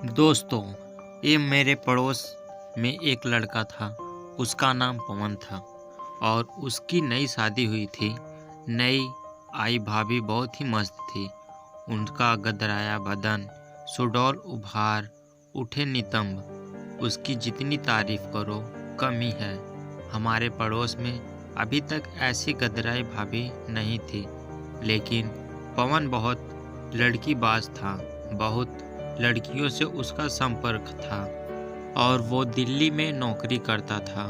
दोस्तों, ये मेरे पड़ोस में एक लड़का था। उसका नाम पवन था और उसकी नई शादी हुई थी। नई आई भाभी बहुत ही मस्त थी। उनका गदराया बदन, सुडौल उभार, उठे नितंब, उसकी जितनी तारीफ करो कम ही है। हमारे पड़ोस में अभी तक ऐसी गदराई भाभी नहीं थी, लेकिन पवन बहुत लड़कीबाज था। बहुत लड़कियों से उसका संपर्क था और वो दिल्ली में नौकरी करता था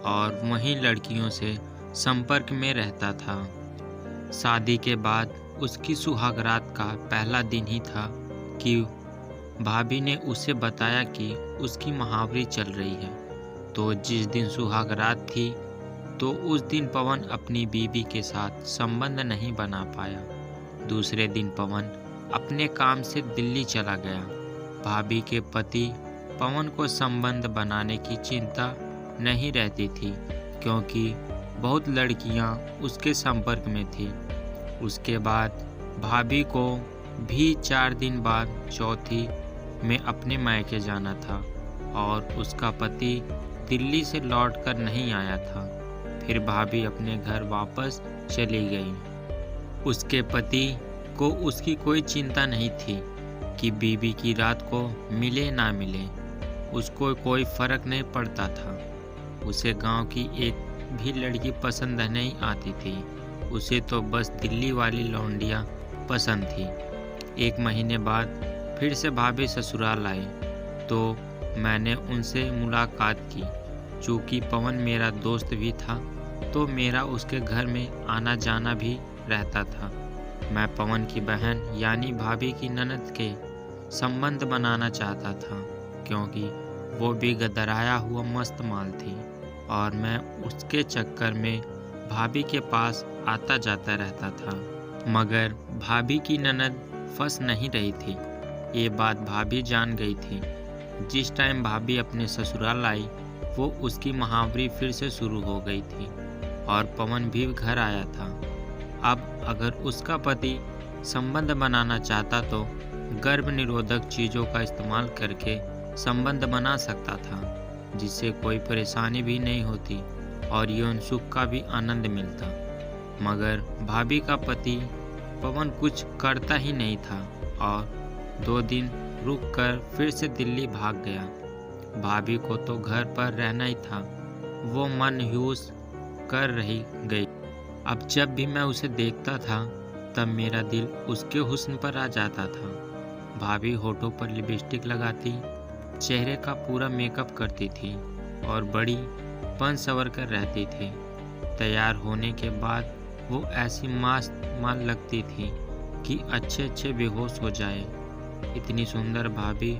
और वहीं लड़कियों से संपर्क में रहता था। शादी के बाद उसकी सुहागरात का पहला दिन ही था कि भाभी ने उसे बताया कि उसकी महावरी चल रही है। तो जिस दिन सुहागरात थी तो उस दिन पवन अपनी बीवी के साथ संबंध नहीं बना पाया। दूसरे दिन पवन अपने काम से दिल्ली चला गया। भाभी के पति पवन को संबंध बनाने की चिंता नहीं रहती थी, क्योंकि बहुत लड़कियां उसके संपर्क में थी। उसके बाद भाभी को भी 4 दिन बाद चौथी में अपने मायके जाना था और उसका पति दिल्ली से लौटकर नहीं आया था। फिर भाभी अपने घर वापस चली गई। उसके पति को उसकी कोई चिंता नहीं थी कि बीवी की रात को मिले ना मिले। उसको कोई फर्क नहीं पड़ता था। उसे गांव की एक भी लड़की पसंद नहीं आती थी। उसे तो बस दिल्ली वाली लौंडियाँ पसंद थी। 1 महीने बाद फिर से भाभी ससुराल आई तो मैंने उनसे मुलाकात की। चूँकि पवन मेरा दोस्त भी था तो मेरा उसके घर में आना जाना भी रहता था। मैं पवन की बहन यानी भाभी की ननद के संबंध बनाना चाहता था, क्योंकि वो भी गदराया हुआ मस्त माल थी और मैं उसके चक्कर में भाभी के पास आता जाता रहता था। मगर भाभी की ननद फंस नहीं रही थी। ये बात भाभी जान गई थी। जिस टाइम भाभी अपने ससुराल आई वो उसकी महावरी फिर से शुरू हो गई थी और पवन भी घर आया था। अब अगर उसका पति संबंध बनाना चाहता तो गर्भ निरोधक चीज़ों का इस्तेमाल करके संबंध बना सकता था, जिससे कोई परेशानी भी नहीं होती और यौन सुख का भी आनंद मिलता। मगर भाभी का पति पवन कुछ करता ही नहीं था और 2 दिन रुककर फिर से दिल्ली भाग गया। भाभी को तो घर पर रहना ही था। वो मनहूस कर रही गई। अब जब भी मैं उसे देखता था तब मेरा दिल उसके हुस्न पर आ जाता था। भाभी होठों पर लिपस्टिक लगाती, चेहरे का पूरा मेकअप करती थी और बड़ी बन संवर कर रहती थी। तैयार होने के बाद वो ऐसी मस्त माल लगती थी कि अच्छे बेहोश हो जाए। इतनी सुंदर भाभी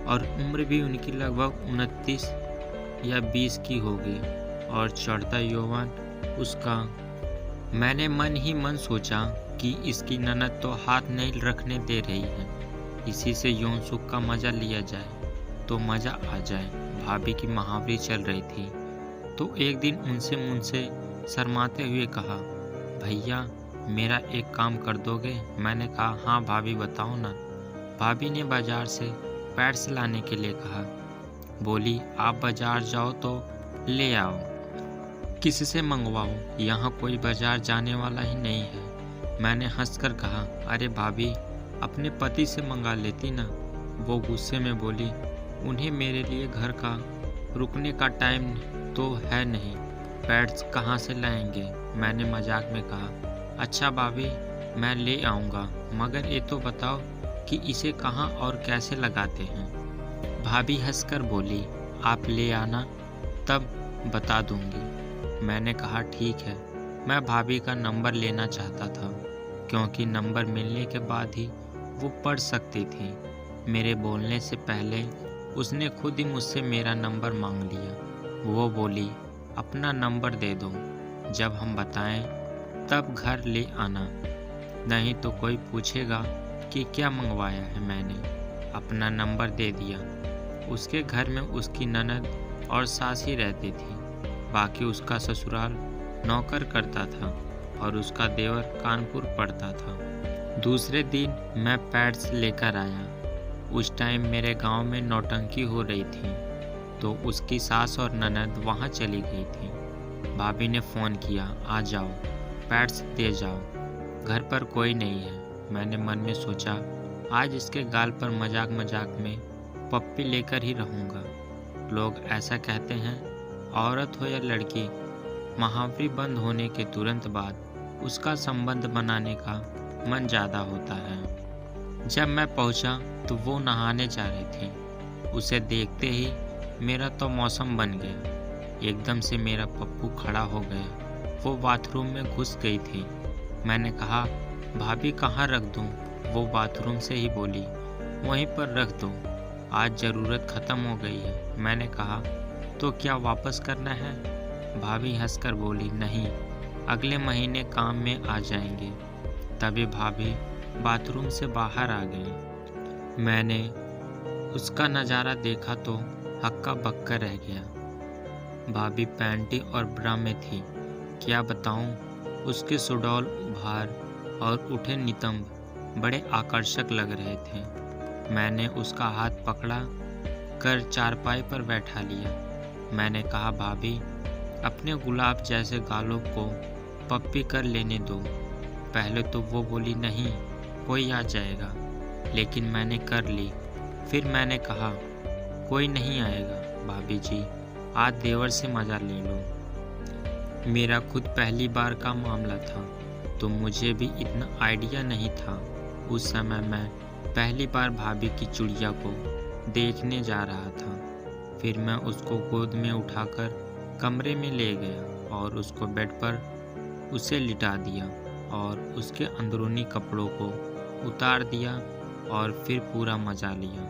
और उम्र भी उनकी लगभग 29 या 20 की होगी और चढ़ता यौवन उसका। मैंने मन ही मन सोचा कि इसकी ननद तो हाथ नहीं रखने दे रही है, इसी से यौन सुख का मजा लिया जाए तो मजा आ जाए। भाभी की महावरी चल रही थी तो एक दिन उनसे मुझसे शर्माते हुए कहा, भैया मेरा एक काम कर दोगे? मैंने कहा, हाँ भाभी बताओ ना। भाभी ने बाजार से पैड्स लाने के लिए कहा। बोली, आप बाजार जाओ तो ले आओ, किससे मंगवाओ, यहाँ कोई बाजार जाने वाला ही नहीं है। मैंने हंसकर कहा, अरे भाभी अपने पति से मंगा लेती ना। वो गुस्से में बोली, उन्हें मेरे लिए घर का रुकने का टाइम तो है नहीं, पैड्स कहाँ से लाएंगे। मैंने मजाक में कहा, अच्छा भाभी मैं ले आऊँगा, मगर ये तो बताओ कि इसे कहाँ और कैसे लगाते हैं। भाभी हंसकर बोली, आप ले आना तब बता दूंगी। मैंने कहा, ठीक है। मैं भाभी का नंबर लेना चाहता था, क्योंकि नंबर मिलने के बाद ही वो पढ़ सकती थी। मेरे बोलने से पहले उसने खुद ही मुझसे मेरा नंबर मांग लिया। वो बोली, अपना नंबर दे दो, जब हम बताएं तब घर ले आना, नहीं तो कोई पूछेगा कि क्या मंगवाया है। मैंने अपना नंबर दे दिया। उसके घर में उसकी ननद और सास ही रहती थी। बाकी उसका ससुराल नौकर करता था और उसका देवर कानपुर पढ़ता था। दूसरे दिन मैं पैड्स लेकर आया उस टाइम मेरे गांव में नौटंकी हो रही थी, तो उसकी सास और ननद वहां चली गई थी। भाभी ने फ़ोन किया, आ जाओ, पैड्स दे जाओ, घर पर कोई नहीं है। मैंने मन में सोचा, आज इसके गाल पर मजाक मजाक में पप्पी लेकर ही रहूँगा। लोग ऐसा कहते हैं, औरत हो या लड़की, महावरी बंद होने के तुरंत बाद उसका संबंध बनाने का मन ज़्यादा होता है। जब मैं पहुंचा तो वो नहाने जा रही थी। उसे देखते ही मेरा तो मौसम बन गया। एकदम से मेरा पप्पू खड़ा हो गया। वो बाथरूम में घुस गई थी। मैंने कहा, भाभी कहाँ रख दूँ? वो बाथरूम से ही बोली, वहीं पर रख दो, आज ज़रूरत ख़त्म हो गई है। मैंने कहा, तो क्या वापस करना है? भाभी हंसकर बोली, नहीं, अगले महीने काम में आ जाएंगे। तभी भाभी बाथरूम से बाहर आ गई। मैंने उसका नज़ारा देखा तो हक्का बक्का रह गया। भाभी पैंटी और ब्रा में थी। क्या बताऊं, उसके सुडौल उभार और उठे नितंब बड़े आकर्षक लग रहे थे। मैंने उसका हाथ पकड़ा कर चारपाई पर बैठा लिया। मैंने कहा, भाभी अपने गुलाब जैसे गालों को पप्पी कर लेने दो। पहले तो वो बोली, नहीं, कोई आ जाएगा, लेकिन मैंने कर ली। फिर मैंने कहा, कोई नहीं आएगा भाभी जी, आज देवर से मज़ा ले लो। मेरा खुद पहली बार का मामला था, तो मुझे भी इतना आइडिया नहीं था। उस समय मैं पहली बार भाभी की चुड़िया को देखने जा रहा था। फिर मैं उसको गोद में उठाकर कमरे में ले गया और उसको बेड पर उसे लिटा दिया और उसके अंदरूनी कपड़ों को उतार दिया और फिर पूरा मज़ा लिया।